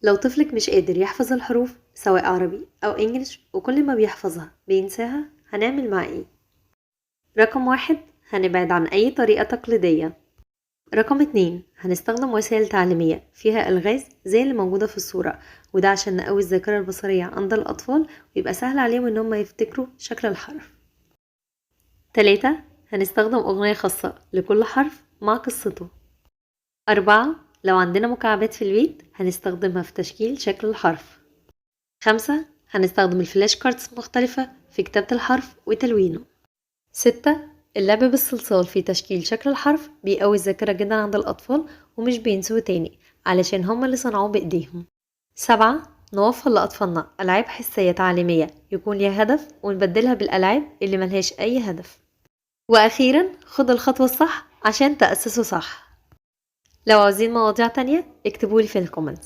لو طفلك مش قادر يحفظ الحروف سواء عربي أو إنجليش وكل ما بيحفظها بينساها، هنعمل معاه إيه؟ رقم 1، هنبعد عن أي طريقة تقليدية. رقم 2، هنستخدم وسائل تعليمية فيها ألغاز زي اللي موجودة في الصورة، وده عشان نقوي الذاكرة البصرية عند الأطفال ويبقى سهل عليهم إن هم يفتكروا شكل الحرف. 3، هنستخدم أغنية خاصة لكل حرف مع قصته. 4، لو عندنا مكعبات في البيت هنستخدمها في تشكيل شكل الحرف. 5، هنستخدم الفلاش كاردز مختلفة في كتابة الحرف وتلوينه. 6، اللعب بالصلصال في تشكيل شكل الحرف بيقوي الذاكرة جدا عند الأطفال ومش بينسوه تاني علشان هما اللي صنعوه بإيديهم. 7، نوفر لأطفالنا ألعاب حسية تعليمية يكون ليها هدف ونبدلها بالألعاب اللي ملهاش أي هدف. وأخيرا خد الخطوة الصح عشان تأسسه صح. لو عاوزين مواضيع تانية اكتبولي في الكومنتس.